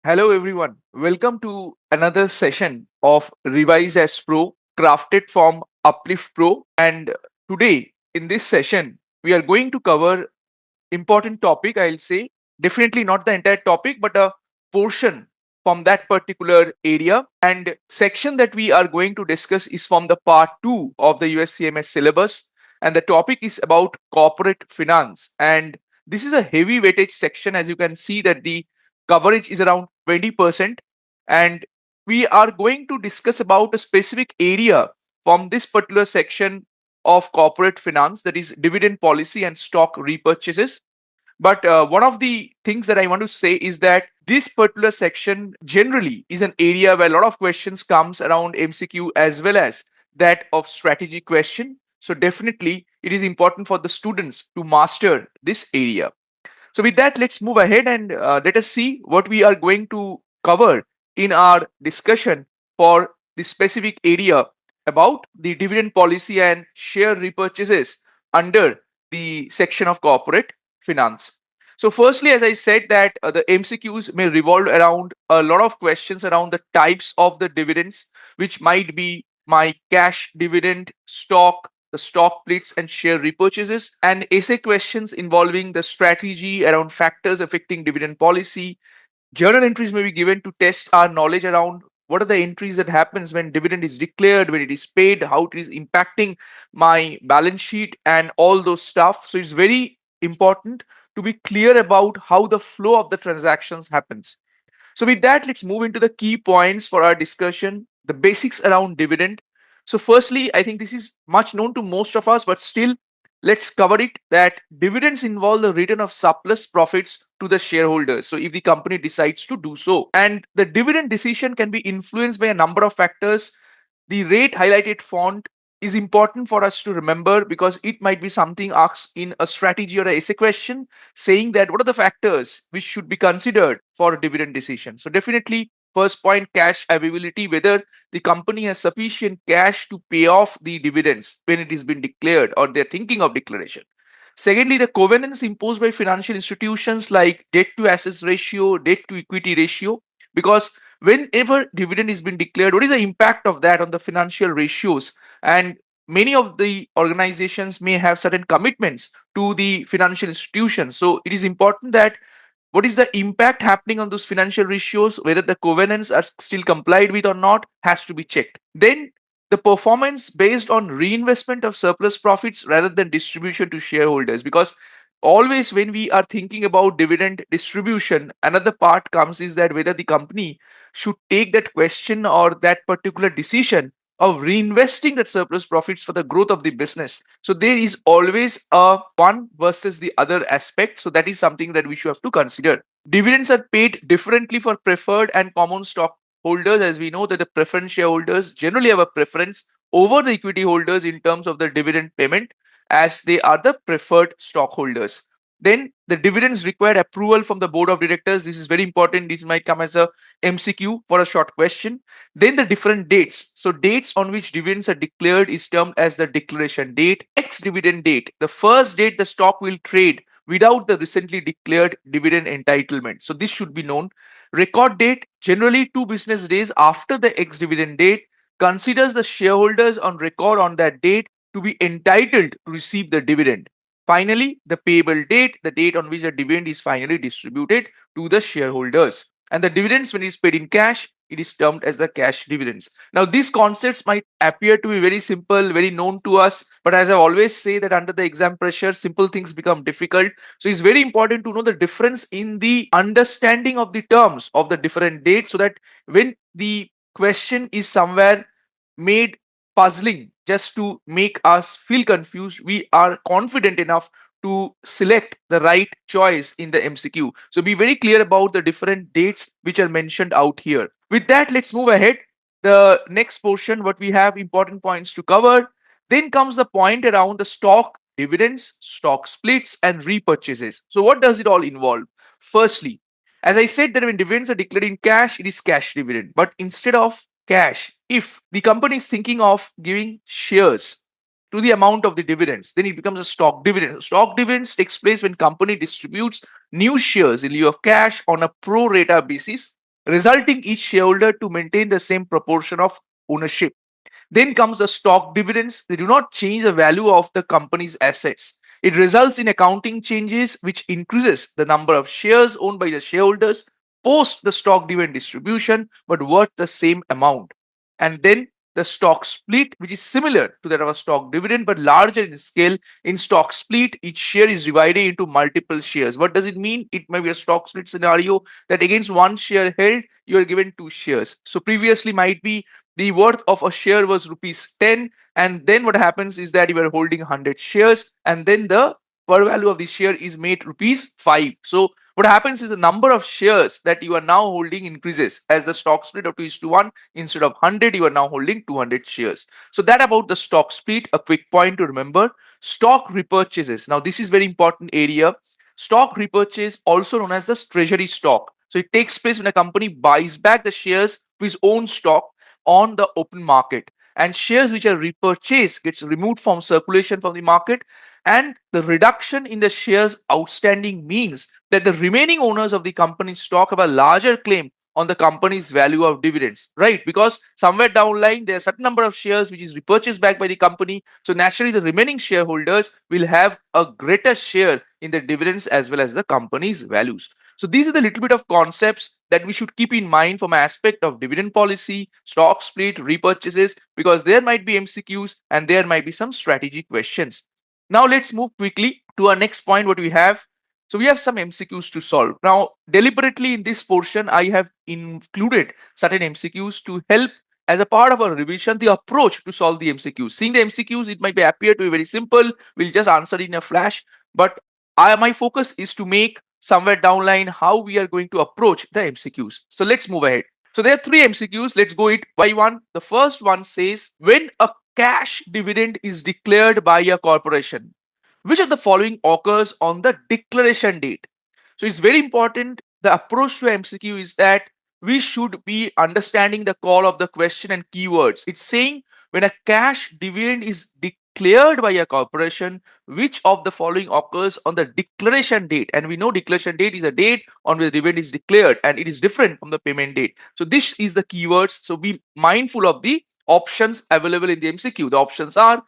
Hello, everyone. Welcome to another session of Revise as Pro, crafted from Uplift Pro. And today, in this session, we are going to cover important topic. I'll say definitely not the entire topic, but a portion from that particular area. And section that we are going to discuss is from the part two of the USCMS syllabus, and the topic is about corporate finance. And this is a heavy weightage section, as you can see that the coverage is around 20%, and we are going to discuss about a specific area from this particular section of corporate finance, that is dividend policy and stock repurchases. But one of the things that I want to say is that this particular section generally is an area where a lot of questions comes around MCQ as well as that of strategy question. So definitely it is important for the students to master this area. So with that, let's move ahead and let us see what we are going to cover in our discussion for the specific area about the dividend policy and share repurchases under the section of corporate finance. So firstly, as I said that the MCQs may revolve around a lot of questions around the types of the dividends, which might be my cash dividend, stock, the stock splits and share repurchases, and essay questions involving the strategy around factors affecting dividend policy. Journal entries may be given to test our knowledge around what are the entries that happens when dividend is declared, when it is paid, how it is impacting my balance sheet and all those stuff. So it's very important to be clear about how the flow of the transactions happens. So with that, let's move into the key points for our discussion, the basics around dividend. So firstly, I think this is much known to most of us, but still, let's cover it that dividends involve the return of surplus profits to the shareholders. So if the company decides to do so, and the dividend decision can be influenced by a number of factors, the rate highlighted font is important for us to remember because it might be something asked in a strategy or a essay question saying that what are the factors which should be considered for a dividend decision. So definitely first point, cash availability, whether the company has sufficient cash to pay off the dividends when it has been declared or they're thinking of declaration. Secondly, the covenants imposed by financial institutions like debt to assets ratio, debt to equity ratio, because whenever dividend is been declared, what is the impact of that on the financial ratios? And many of the organizations may have certain commitments to the financial institutions. So it is important that what is the impact happening on those financial ratios, whether the covenants are still complied with or not, has to be checked. Then the performance based on reinvestment of surplus profits rather than distribution to shareholders, because always when we are thinking about dividend distribution, another part comes is that whether the company should take that question or that particular decision of reinvesting that surplus profits for the growth of the business. So there is always a one versus the other aspect. So that is something that we should have to consider. Dividends are paid differently for preferred and common stock holders, as we know that the preference shareholders generally have a preference over the equity holders in terms of the dividend payment, as they are the preferred stockholders. Then the dividends required approval from the board of directors. This is very important. This might come as a MCQ for a short question. Then the different dates. So dates on which dividends are declared is termed as the declaration date. Ex-dividend date, the first date the stock will trade without the recently declared dividend entitlement. So this should be known. Record date, generally 2 business days after the ex-dividend date, considers the shareholders on record on that date to be entitled to receive the dividend. Finally, the payable date, the date on which the dividend is finally distributed to the shareholders. And the dividends, when it is paid in cash, it is termed as the cash dividends. Now, these concepts might appear to be very simple, very known to us, but as I always say that under the exam pressure, simple things become difficult. So it's very important to know the difference in the understanding of the terms of the different dates, so that when the question is somewhere made puzzling just to make us feel confused, we are confident enough to select the right choice in the MCQ. So be very clear about the different dates which are mentioned out here. With that, let's move ahead. The next portion, what we have important points to cover. Then comes the point around the stock dividends, stock splits, and repurchases. So what does it all involve? Firstly, as I said that when dividends are declared in cash, it is cash dividend. But instead of cash, if the company is thinking of giving shares to the amount of the dividends, then it becomes a stock dividend. Stock dividends takes place when company distributes new shares in lieu of cash on a pro rata basis. resulting each shareholder to maintain the same proportion of ownership. Then comes the stock dividends. They do not change the value of the company's assets. It results in accounting changes which increases the number of shares owned by the shareholders post the stock dividend distribution but worth the same amount. And then the stock split, which is similar to that of a stock dividend but larger in scale. In stock split, each share is divided into multiple shares. What does it mean? It may be a stock split scenario that against one share held, you are given two shares. So previously might be the worth of a share was rupees 10, and then what happens is that you are holding 100 shares, and then the per value of the share is made rupees 5. So what happens is the number of shares that you are now holding increases as the stock split of 2 is to 1. Instead of 100, you are now holding 200 shares. So that about the stock split. A quick point to remember: stock repurchases. Now this is very important area. Stock repurchase, also known as the treasury stock, so it takes place when a company buys back the shares of its own stock on the open market, and shares which are repurchased gets removed from circulation from the market. And the reduction in the shares outstanding means that the remaining owners of the company's stock have a larger claim on the company's value of dividends, right? Because somewhere down the line there are a certain number of shares which is repurchased back by the company, so naturally the remaining shareholders will have a greater share in the dividends as well as the company's values. So these are the little bit of concepts that we should keep in mind from aspect of dividend policy, stock split, repurchases, because there might be MCQs and there might be some strategy questions. Now let's move quickly to our next point what we have. So we have some MCQs to solve. Now deliberately in this portion I have included certain MCQs to help as a part of our revision the approach to solve the MCQs. Seeing the MCQs, it might be appear to be very simple. We'll just answer in a flash, but my focus is to make somewhere down line how we are going to approach the MCQs. So let's move ahead. So there are three MCQs. Let's go it by one. The first one says, when a cash dividend is declared by a corporation, which of the following occurs on the declaration date? So it's very important. The approach to MCQ is that we should be understanding the call of the question and keywords. It's saying when a cash dividend is declared by a corporation, which of the following occurs on the declaration date? And we know declaration date is a date on which the dividend is declared, and it is different from the payment date. So this is the keywords. So be mindful of the options available in the MCQ. The options are: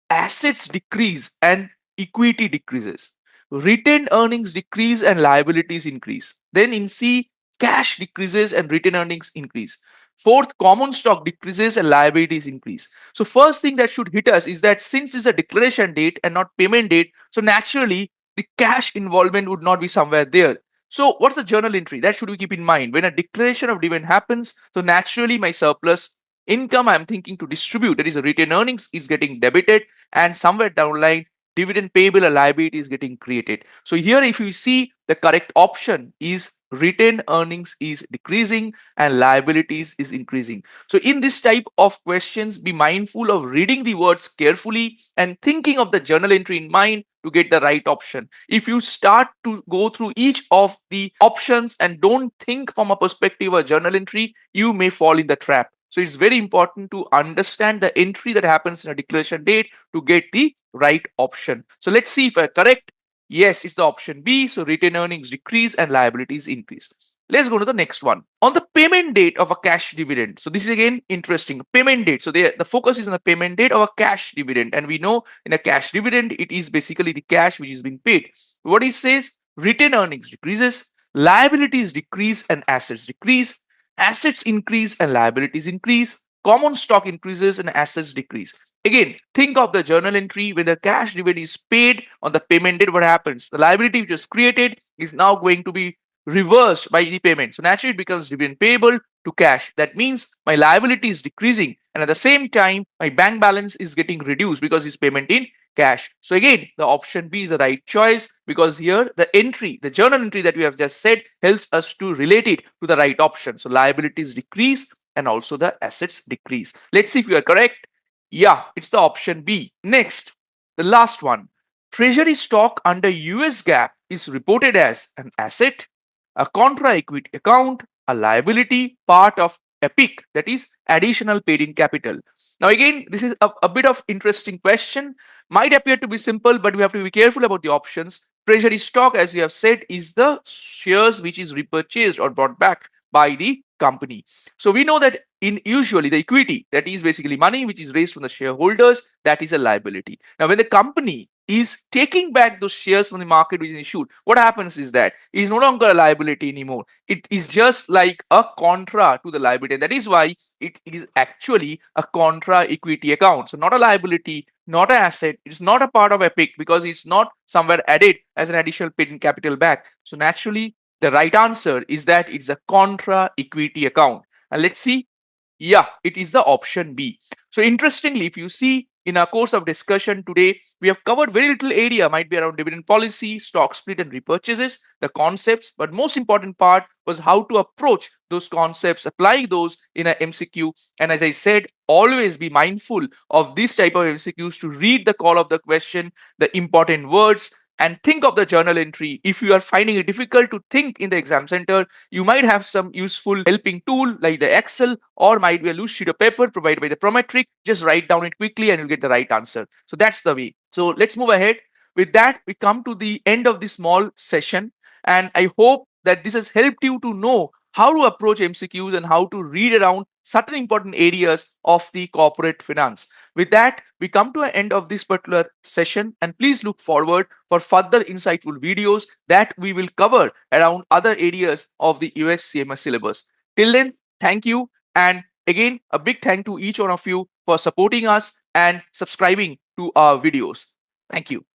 assets decrease and equity decreases; retained earnings decrease and liabilities increase. Then in C, cash decreases and retained earnings increase. Fourth, common stock decreases and liabilities increase. So first thing that should hit us is that since it's a declaration date and not payment date, so naturally the cash involvement would not be somewhere there. So what's the journal entry? That should we keep in mind. When a declaration of dividend happens, so naturally my surplus income I'm thinking to distribute, that is a retained earnings, is getting debited, and somewhere down the line dividend payable, a liability is getting created. So here if you see, the correct option is retained earnings is decreasing and liabilities is increasing. So in this type of questions, be mindful of reading the words carefully and thinking of the journal entry in mind to get the right option. If you start to go through each of the options and don't think from a perspective of journal entry, you may fall in the trap. So it's very important to understand the entry that happens in a declaration date to get the right option. So let's see if I correct. Yes, it's the option B. So retained earnings decrease and liabilities increase. Let's go to the next one. On the payment date of a cash dividend. So this is again interesting. Payment date. So the focus is on the payment date of a cash dividend. And we know in a cash dividend, it is basically the cash which is being paid. What it says, retained earnings decreases, liabilities decrease and assets decrease. Assets increase and liabilities increase. Common stock increases and assets decrease. Again, think of the journal entry. When the cash dividend is paid on the payment date, what happens? The liability which is created is now going to be reversed by the payment. So naturally it becomes dividend payable to cash. That means my liability is decreasing, and at the same time my bank balance is getting reduced because it's payment in cash. So again, the option B is the right choice, because here the entry, the journal entry that we have just said, helps us to relate it to the right option. So liabilities decrease and also the assets decrease. Let's see if you are correct. Yeah, it's the option B. Next, the last one. Treasury stock under US GAAP is reported as an asset, a contra equity account, a liability, part of EPIC, that is additional paid in capital. Now again, this is a bit of interesting question. Might appear to be simple, but we have to be careful about the options. Treasury stock, as we have said, is the shares which is repurchased or brought back by the company. So we know that in usually the equity, that is basically money which is raised from the shareholders, that is a liability. Now when the company is taking back those shares from the market which is issued, what happens is that it is no longer a liability anymore. It is just like a contra to the liability. And that is why it is actually a contra equity account. So not a liability, not an asset. It's not a part of Epic because it's not somewhere added as an additional paid in capital back. So naturally, the right answer is that it's a contra equity account. And let's see. Yeah, it is the option B. So interestingly, if you see in our course of discussion today, we have covered very little area, might be around dividend policy, stock split and repurchases, the concepts, but most important part was how to approach those concepts, applying those in a MCQ. And as I said, always be mindful of this type of MCQs to read the call of the question, the important words, and think of the journal entry. If you are finding it difficult to think in the exam center, you might have some useful helping tool like the Excel, or might be a loose sheet of paper provided by the Prometric. Just write down it quickly and you'll get the right answer. So that's the way. So let's move ahead. With that, we come to the end of this small session, and I hope that this has helped you to know how to approach MCQs and how to read around certain important areas of the corporate finance. With that, we come to an end of this particular session, and please look forward for further insightful videos that we will cover around other areas of the USCMA syllabus. Till then, thank you, and again, a big thank to each one of you for supporting us and subscribing to our videos. Thank you.